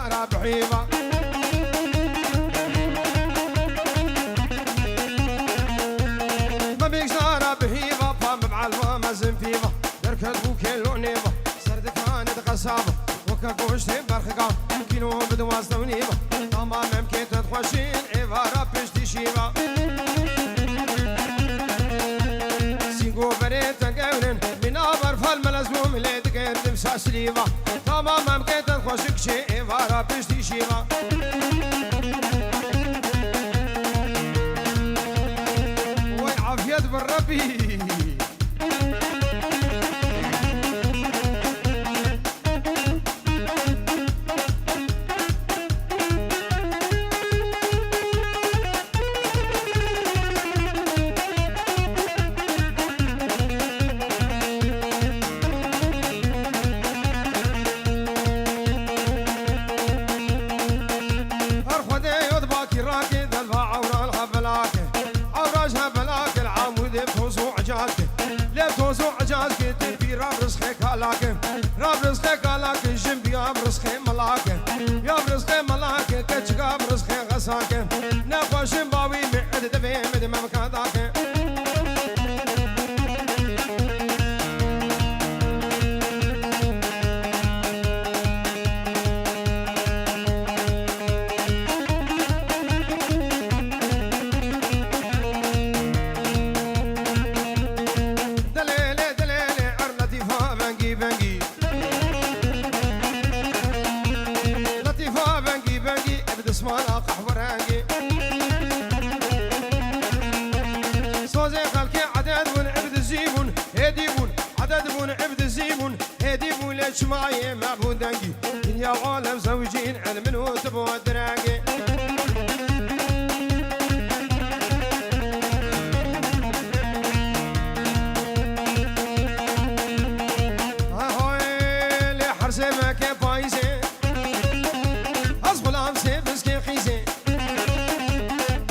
زارة بحيبة ما بيك زارة بحيبة فام بعلوة مزن فيبة دركت بوكيلو نيبة سردك كانت قصابة وكاكوشتي برخقة كيلو بدواز ونيبة تمام ممكن تتخوشين عبارة بشتي شيبة سيقو بريت قولن من أبر فالملزوم اللي تقدم ساسليبة تمام ممكن تتخوشك شي عبارة بشتي شيبة وعافية بالربي راب رزقك علاك جنبي يا برزقي ملاك يا برزقي ملاك كتشقا برزقي غساك ناخو شمباوي معد دبي مد ممكاداك اسمانا قحورانجي صوزي خلقي عدد بون عبد زيبون هديبون عدد بون عبد زيبون هديبون ليش معي معبودانجي دنيا وعالم زوجين علم وتبو الدراجي هاي لي حرسي ما كان فايزين أصبلام سيبس كي خيزين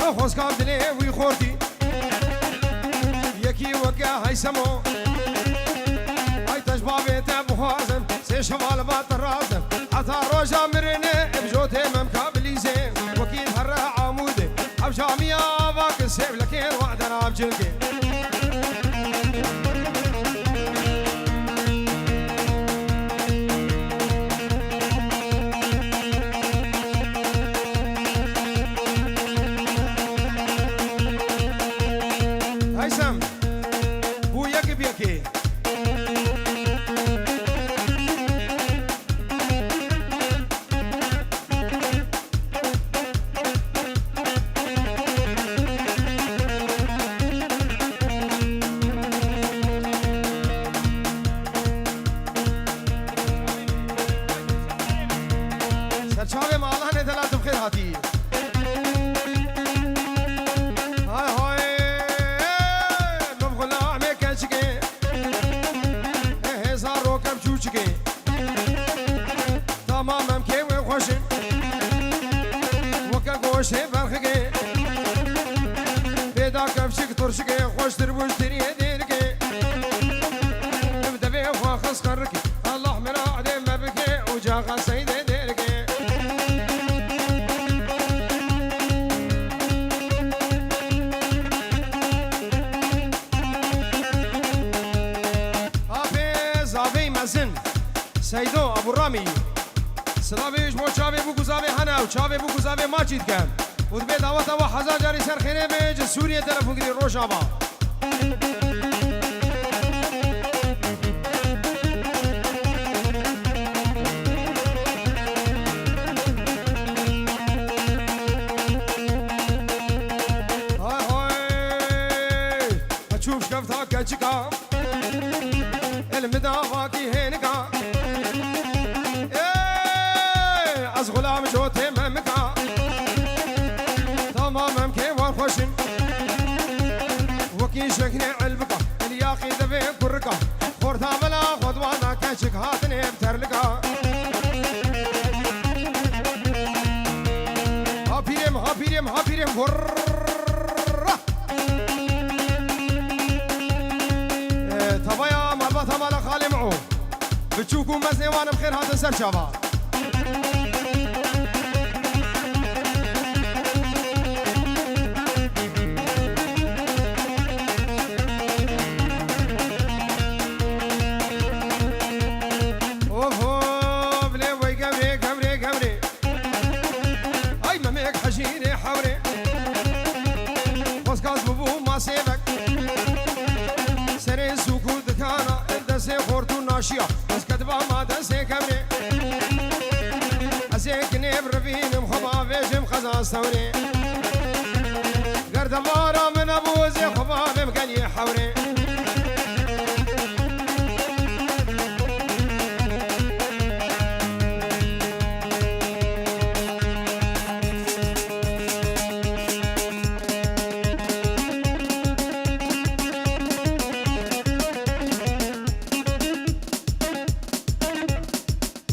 أخوص كابدلي ويخورتي يكي وكا هاي سمو هاي تجبابي تبخوازم سي شمال بات الرازم عطا روجا مرني بجوتي ممكابلي زين وكيل هرها عمودي أبجامي آباك سيب لكين وعدنا بجلكي هيثم بو يكب يكي سرچاوي مالانه دلات بخير هاتي تمامم كي وخوشن وكا غوشي برخي بيدا كفشك ترشكي خوش تربوش تري ديركي بدبي وخص قركي الله من عدم ما بكي وجاغا سيد ديركي ابي مزن سيدو ابو رامي سلاميش مو چاوي بو گزاوي هنا و چاوي بو گزاوي ماجد كان ودبي دعوت ابو حزان جاري سر خيره بيج سوريا طرف گري روشابا هاي هاي اشوف شفتها كچكا المدافاكي هينكا از غلام جوتي ممكا تمام كي وخوشن وكي شكني علبكا الياقي دبي كركا خورتا بلا خدوانا كشك هاتني بترلكا هابيرم ورا تبايا مربطها مالا خالي معو بتشوفوا مزني وانا بخير هذا سر شباب برفینم خبا ویجم خزان سوري قرد بارا من ابوزي خبا بمقلي حوري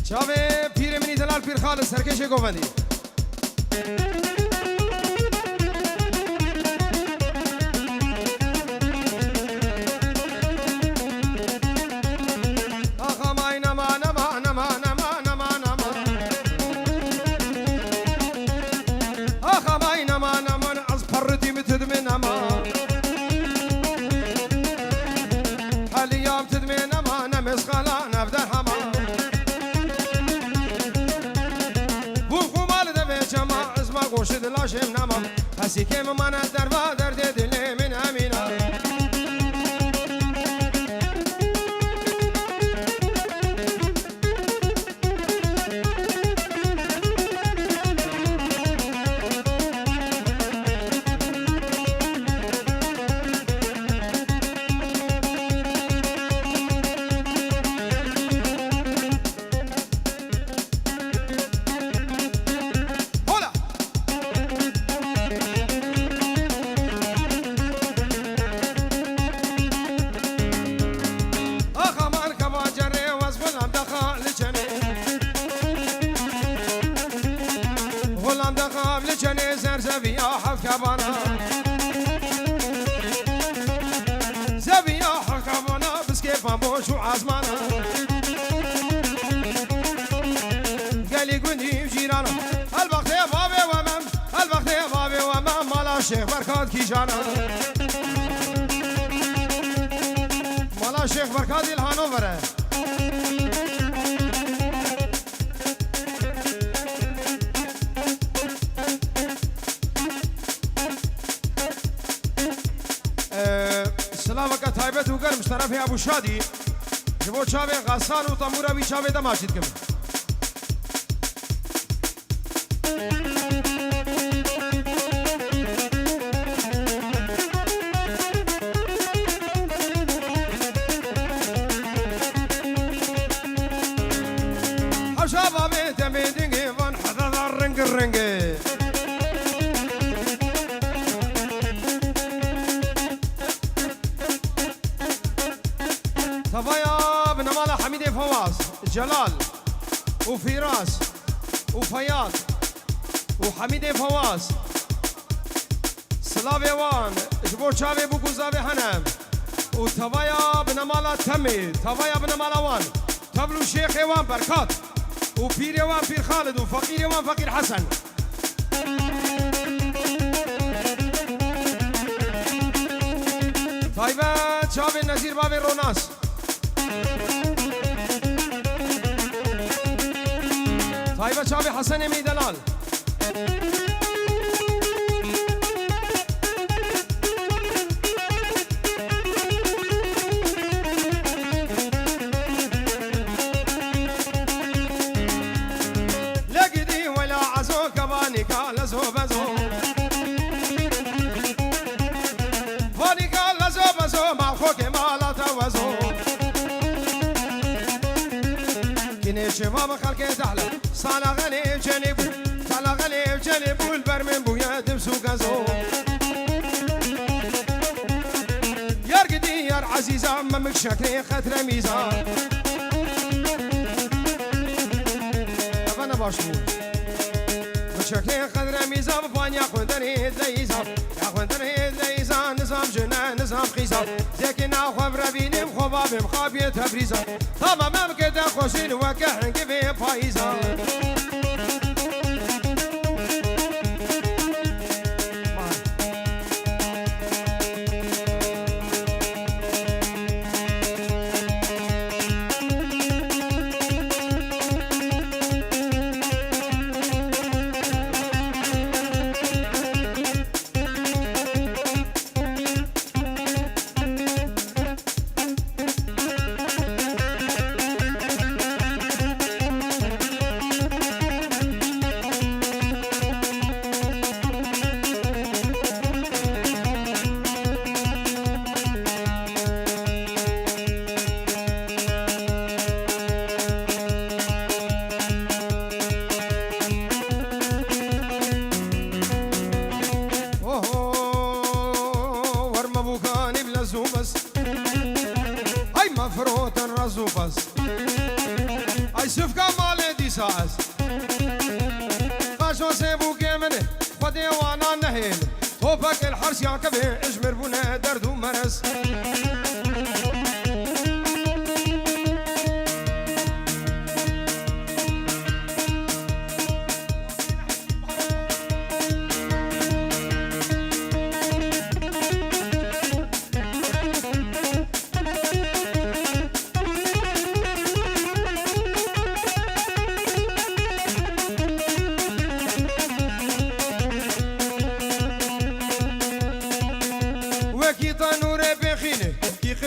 شابه پیر منی دلال پیر خالص سرکش گوندی آخا مای نما نما نما نما نما نما آخا مای نما نما از پردی متدمن نما حالیام تدمن نما نمس خلا نبدر هما گوشت لاشم نما هستی که من در با درد دل من امینا جني زرزبيا حكبانا زبيا حكبانا بس كيف بوش وعزمانا قالي قندي وجيرانا الوقت يا بابي ومام الوقت يا بابي ومام مالا شيخ بركات كي جانا مالا شيخ بركات الهانوفر سلامك تايبت وقال مشترف يا ابو شادي جبو شابي غسان وطمورة بي شابي دا ماشيد كم حشابا بيتا بيدنجي فان حدث الرنج الرنجي صفايا بن مالا حميد فواز جلال وفراس وفياض وحميد فواز سلافي وان جبو شابي بوكوزابي حنم وتفايا بن مالا تمي تفايا بن مالا وان تبلو شيخ وان بركات وبير وان بير خالد وفقير وان فقير حسن طيبة شابي نزير بابي روناس طيبة شابي حسن مي دلال لقدي ولا عزو كباني قال زو بزو فاني قال زو بزو مع خوك ما توزو كني شباب خلقي تحلى صالا غليب جنبو صالا غليب جنبو البرمن بويا دمسو غزو يرقدي يا عزيزة ممك شكلي خطر ميزان أنا باشمول شكلي خضر ميزان بفان ياخون دريد ليزان ياخون دريد ليزان نظام جنان نظام خيزان زيكنا خبر بيني مخباب مخابية تبريزان طبعا ما بكده خوشين وكحن كيفي فايزان خزو بس اي سفكا مالي دي ساس قاشو سيبو كيمني خدي وانا نهيل توفك الحرس يا كبه اجمر بنا درد ومرس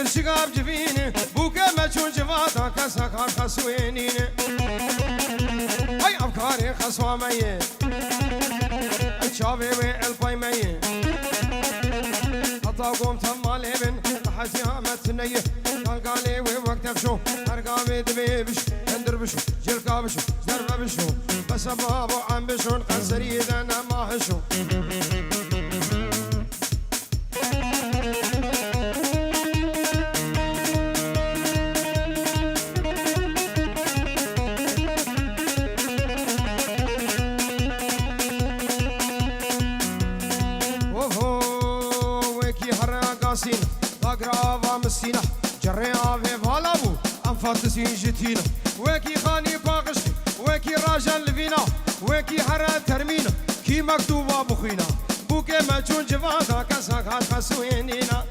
شقاب جفيني بوكا ما تشون جفاتا كسكار خسوينين اي افكاري خسوا مي الشابي والباي مي حتى قوم تمالي بن حتى متني قال قالي وقت بشو ارقامي دبيبش اندر بشو جلقا بشو زرب بشو بس بابو عم بشو القنصري انا ما هشو مسينا جريها في فالابو انفاتسين جتينا وكي خاني باقش وكي راجل لفينا وكي حرا ترمينا كي مكتوبة بخينا بوكي ما تشون جفاتا كساك هاتفاسوينينا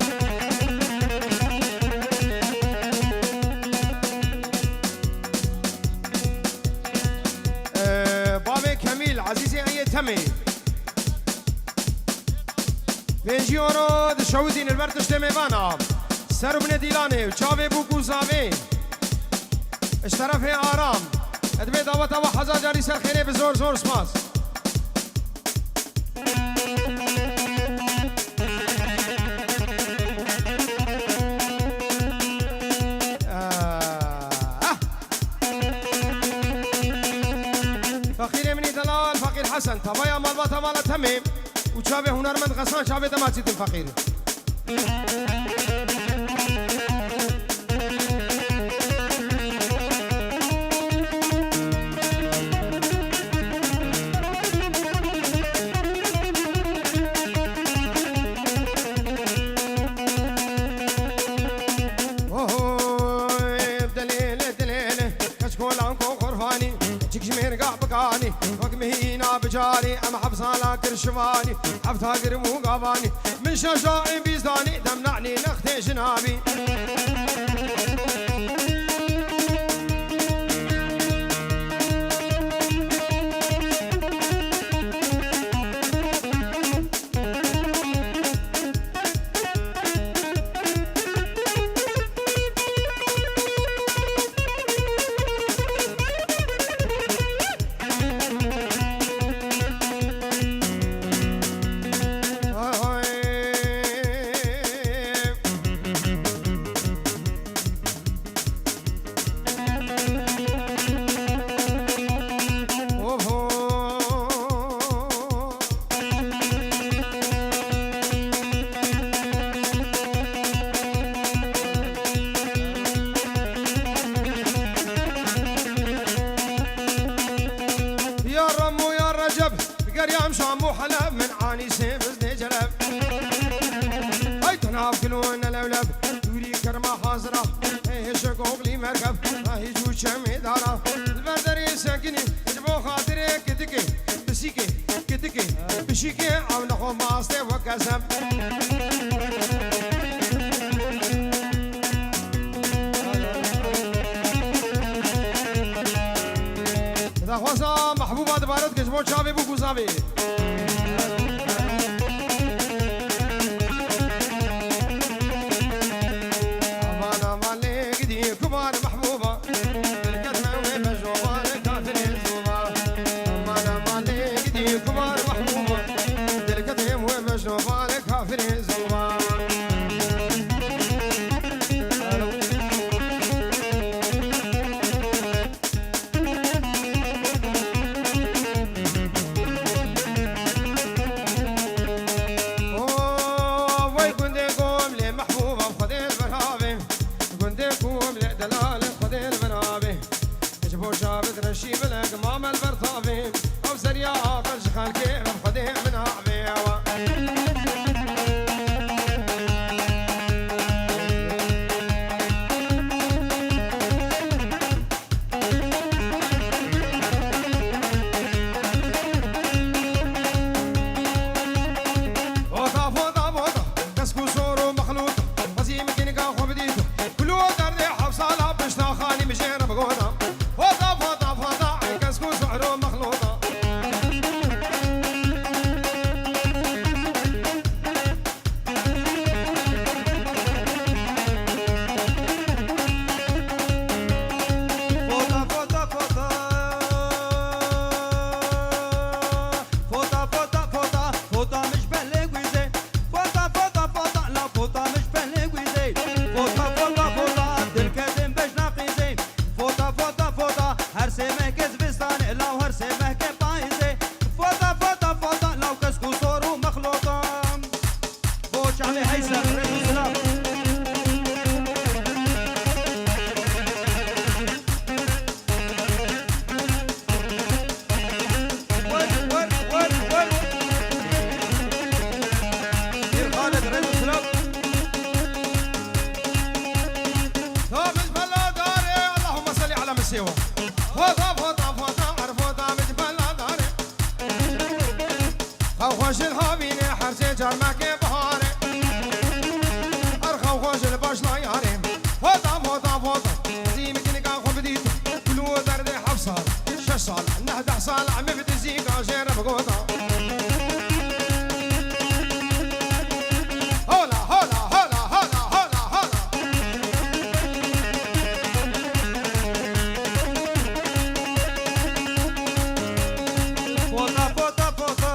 بابي كميل عزيزي اي تمي بيجيورو دشودين البرتش تميوانا سرو بن ديلاني وشافي بوكو زافي اشترف آرام ادبي دعوت ابو حزا جاري سر خيري بزور زور سماس فقير مني دلال فقير حسن تبايا مالباتا مالا تميم وشافي هنرمند غسان شافي تماتيت الفقير بجاري أم حفصانا كرشفاني حفظها قرمو قاباني من شجاعي بيزداني تمنعني نختي جنابي قريام شامو حلب من عاني سيف زدي جلب هاي تناف كلون الاولب دوري كرمه حاضره هي شقوق لي مركب هاي جو شمي دارا البردري ساكني جبو خاطري كتكي بسيكي كتكي بشيكي او نخو ماستي وكسب اذا خوصا محبوبات بارد كجبو شابي بو كوزابي خوش الهابيني حرسي جرمك بهاري أرخو خوش الباش لا ياري فوطا فوطا فوطا زيمك نقا خبديت كلو درد حفصال 6 صال 11 صال عم بتزيك عشان بقوطا هولا هولا هولا هولا هولا هولا فوطا فوطا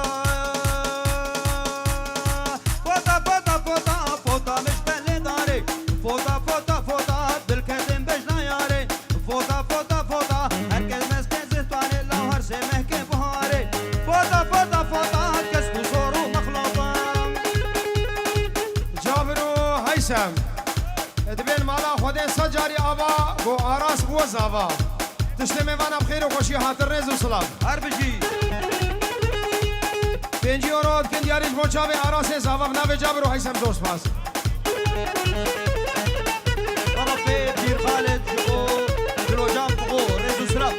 فوطا فوطا فوطا فوطا فوطا مش بلي داري فوطا فوطا فوطا بالكتم بجنا ياري فوطا فوطا فوطا هركز مسكن زهتواني لو هرسي مهكي بهاري فوطا فوطا فوطا كسب صور ومخلوطة جابرو هيثم دبين مالا خودين سجاري آبا بو آراس بو زاوا تشتمي وانا بخير وخوشي هاتر ريز وسلام هربجي 5 يورو كن دياريش بو چاوي آراس زاوا بناوي جابرو هيثم دوست باس طرفي بير خالد جبو كيلوجرام بغو ريزو سراب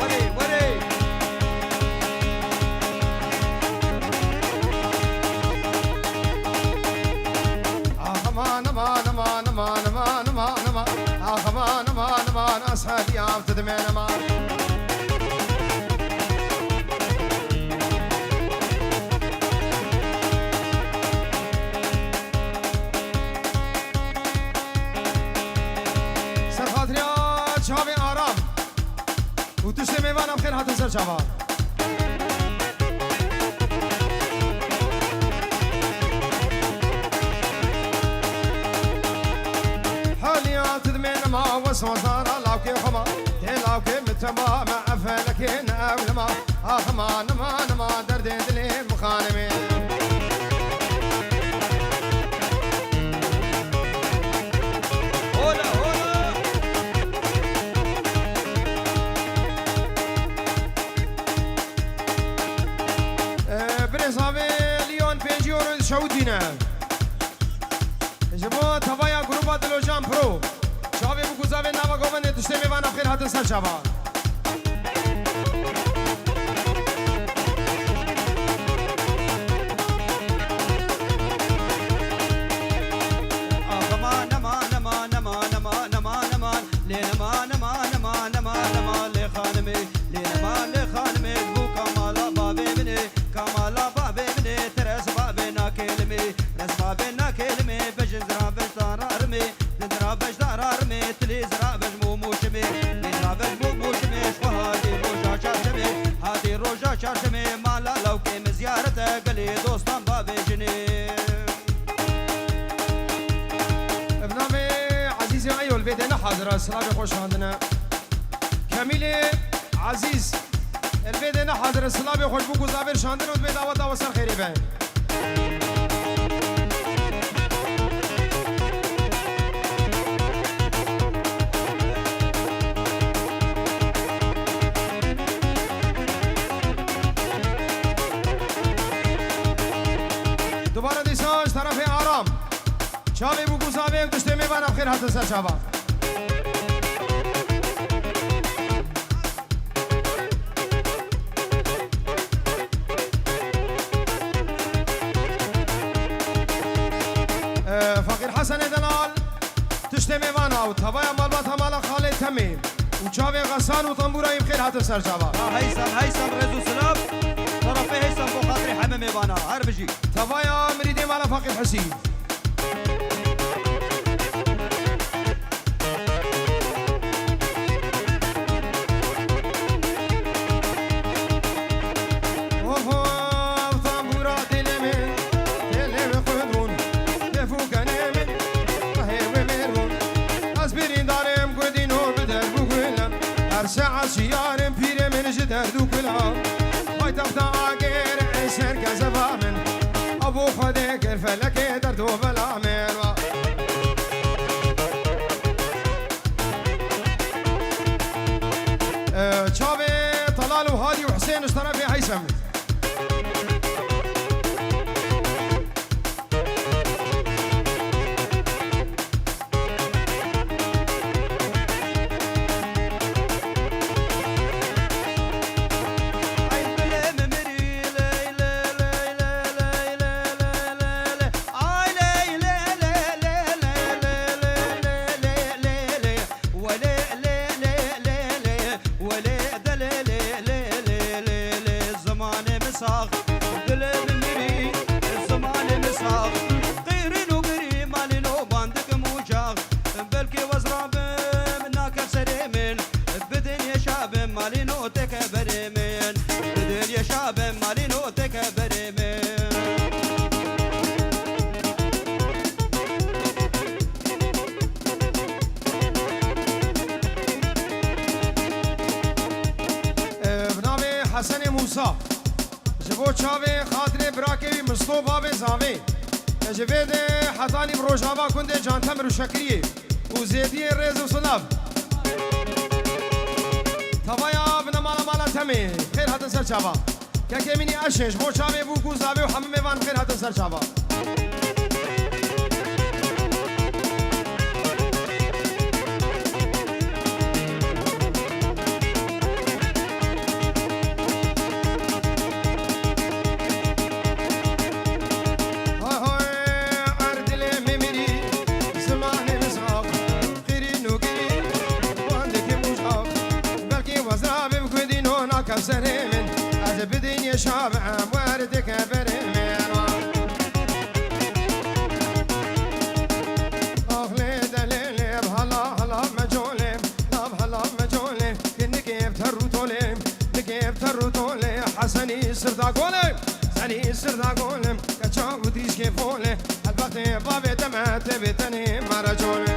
وري وري امان امان امان امان امان امان امان امان امان امان اسهل يا تدمين امان سر خاطري شابي آرام وتسلمي وانا بخير هاتن سر شابا حاليا تدمين ما وصوصار لاوكي خما تلاوكي متما ما افلك ناولما اخما نما نما دردين دلي مخانمي هولا هولا بريزافي ليون 5 يورو شودينا جبو تبايا جروبا دلوجان برو شابي بوكوزافي نافا غوفن تشتمي وانا بخير هاتن سر شابا نما نما نما نما نما نما نما لنما نما نما نما نما لخانمي لنما لخانمي بو كمالا بابي بني كمالا بابي بني ترس بابي ناكلمي رس بابي ناكلمي بجزرا بجدار ارمي زندرا بجدار ارمي تلي زرا بجمو موشمي لزرا بجمو موشمي شوهادي روجا شارشمي هادي روجا شارشمي مالا لو كيم زيارته قلي دوستان بابي جني برنامج عزيزي ايول البيت حاضر سلام خوش عندنا كميل عزيز البيت حاضر سلام خوش بوكو زابر شاندن و بيت دعوت وسر خيري بين دوباره دیساج طرف آرام شابي بوكو زابر دشتمي وانا بخير هاتن سر شابا فقير حسن دلال تشتمي وانا وتبايا مالبات مالا خالد تميم وشابي غسان وطنبورا بخير هاتن سر شابا هيثم رزو سلام طرفي هيثم بو خاطري حمامي بانا هربجي تبايا مريدي مالا فقير حسين ساعة شيار بير من جدر دو كلها هاي تبتا غير عسر كزبا من ابو خدك الفلك دردو بلا ميروا شابي طلال وهادي وحسين اشترى في هيثم دل بمري الزمان مساق غيرين وغيري مالينو باندك موجاق بلكي وزراب منك سريمين بدن يا شاب مالينو تكبريمين بدن يا شاب مالينو تكبريمين حسن موسى جبو تشافي خاطري براكي مصطو بابي زافي جبيد حطاني بروجابا كنت جان تمر وشكري وزيدي الريز وصلاب تبايا بنا مالا مالا تمي خير هاتن سر شابا كاكي مني اشش بو تشافي بوكو زافي وحممي فان خير هاتن سر شابا سريمن أجب بدين شابع واردك بريمن أغلي دليلي بهلا هلا مجولي بهلا مجولي كنكيب تروتولي نكيب تروتولي حسني سردا قولي سني سردا قولي كتشاو ديش كيفولي البقتي بابي دمعت بتني مرجولي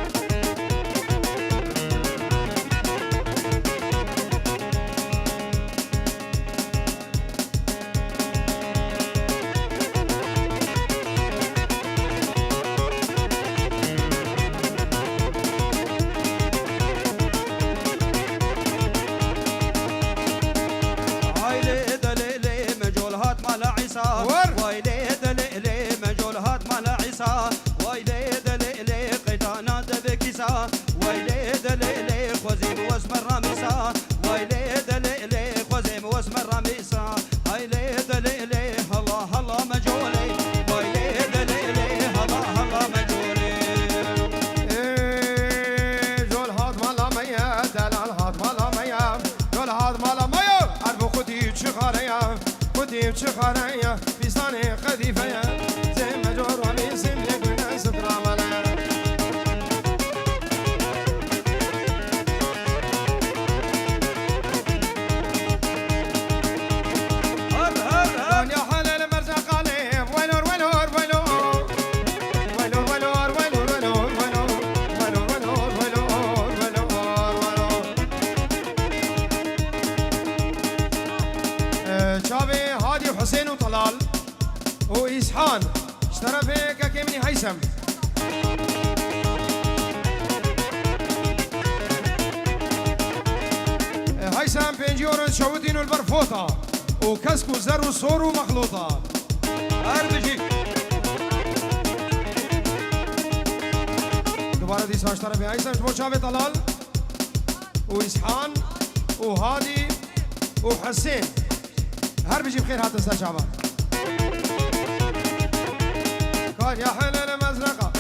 ويلي دليلي مجول هات مال عيسى ويلي دليلي قيتانا دبكيسا ويلي دليلي خوزيم واسم الرميسا ويلي دليلي خوزيم واسم الرميسا هيلي دليلي هلا هلا مجولي ويلي دليلي هلا هلا مجولي جول هات مالا ميا دلال هات مالا ميا جول هات مالا ميا عربو خدي تشخاريا خدي تشخاريا بيساني قديفيا زي مجور وميسم لكنا سترا مالا شابي هادي وحسين وطلال وإسحان اشترى فيك كيمني هيثم هيثم بنجيورن شودين البرفوطة وكسكو زر وصور ومخلوطة أربجي دوباره ديسان اشترى في هيثم شبو شابي طلال وإسحان وهادي وحسين هر بيجي بخير هات استاذ شعبان كان يا حلال مزرقه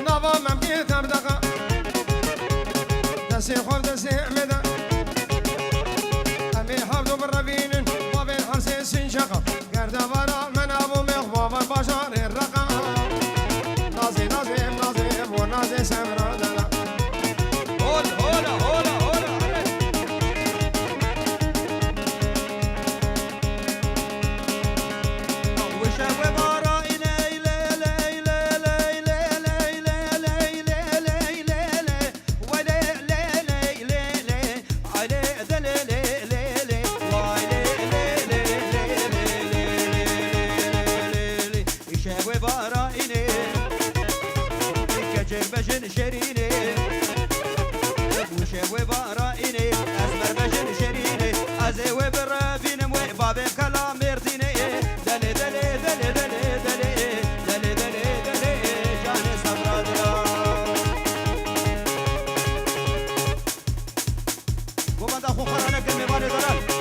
نظام ممكن تردقه دسي خور دسي عمده امي حفظ بالربين وبين حرسي سنشقه قرد برا من ابو مخبوب البشر الرقه نازي نازي نازي ونازي سمرا دلا هولا هولا هولا بجن شريني وشوي بارائني أزمر بجن شريني أزوي برافين موي بابي كلام يرتيني دلي دلي دلي دلي دلي دلي دلي دلي جاني صبرا دلا وبدا أخو خرانا كلمة باني دلال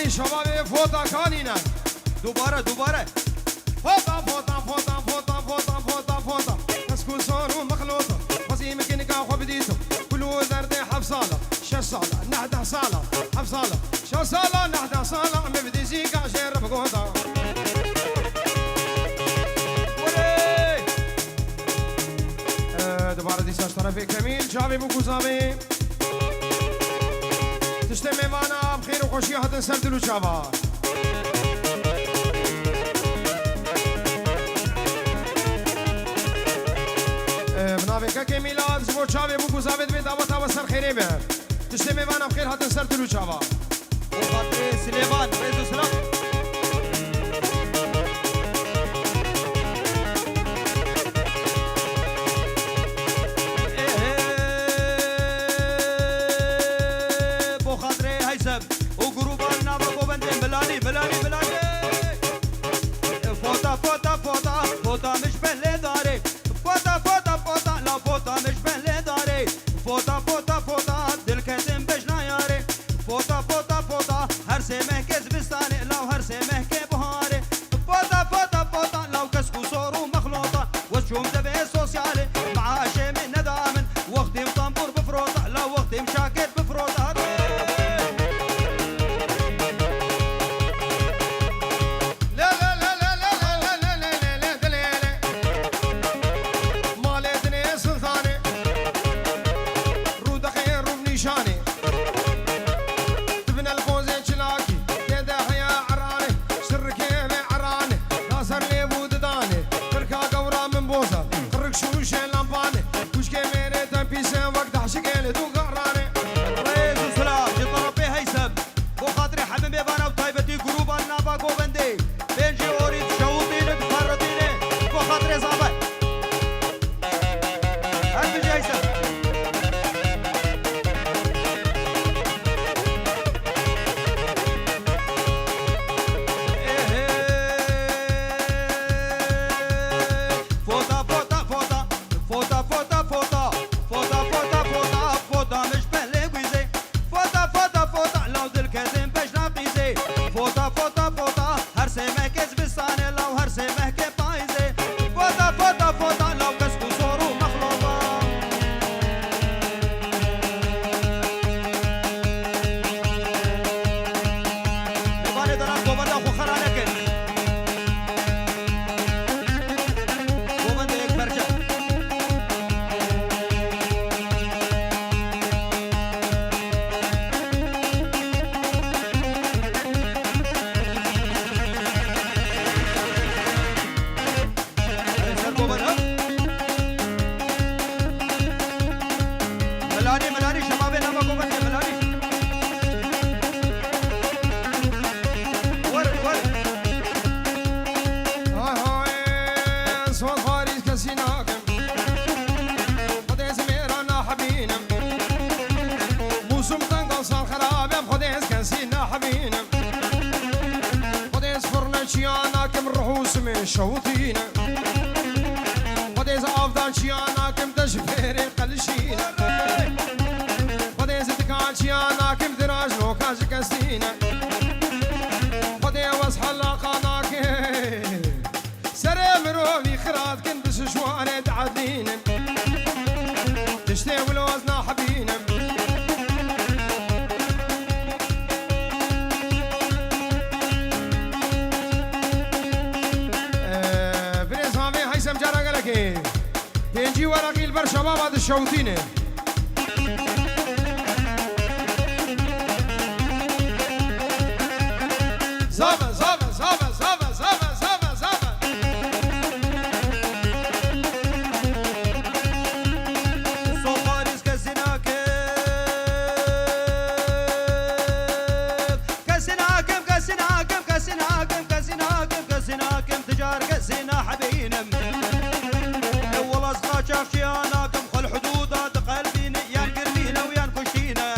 شباب فوتا كانينا دوباره فوتا فوتا فوتا فوتا فوتا فوتا فوتا صالة شش صالة نحده صالة حف صالة شش صالة نحده صالة مبدي زيكا شير بقوطة دوباره دیساش طرف کمیل جاوی بو گوزاوی تشت میوانا بخیر و خوشی هاتن سر دلو چاوا بناوی که کمیلات جبو چاوی بو گوزاوی دوی دعوتا و سر خیره به تشت میوانا بخیر هاتن سر دلو چاوا وخاطر سليمان رئيس السلام فوتا مش بله داره فوتا فوتا فوتا لا فوتا مش بله داره فوتا فوتا فوتا دل کتم بش نیاره فوتا فوتا فوتا هر سه مهکز بستانه لو هر سه مهک بهاره فوتا فوتا فوتا لو کسکو صورو مخلوطه وشوم دبه سوسياله معاشه من ندامن وقتي مطنبور بفروطه لا وقتي مشاكل بفروطه شوطينا وديز أفضل شيانا كم تشفير قلشينا وديز تكال شيانا كم دراج لو كاش كسينا ودي وصح اللاقانا كم سرم روبي خرات كنت شواري تعدينا تشتي والوزنا حبينا تنجي ورقي البر شباب هذا الشوطينه زابا زابا زابا زابا زابا زابا زابا صفاريس كسناكم كسناكم كسناكم كسناكم كسناكم كسناكم تجار كسنا حبينم شافشياناكم خل حدودات قلبين يان قرمينا ويان كشينا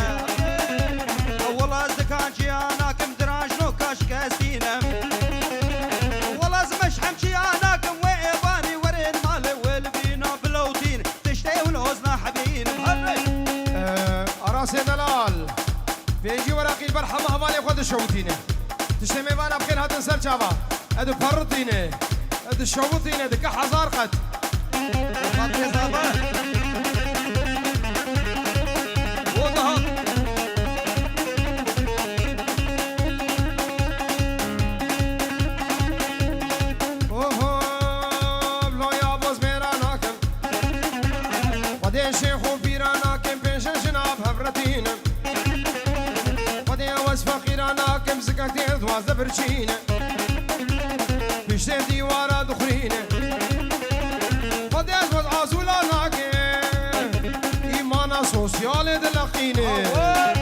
والله زكان شياناكم دراج نو كاش كاستينا والله زمشحم شياناكم وإيباني ورين مالي والبينا بلوتين تشتي والوزنا حبين أراسي دلال بيجي ورقي البرحة مهمالي خد الشوطينة تشتي ميبانا بخير هاتن سر شابا ادو فرطينة ادو الشوطينة دكا حزار قد وضها دوازده برچینه پیشتر دیوارا دخرینه خودش بود آزولا ناکه ایمانا سوسیال دلقینه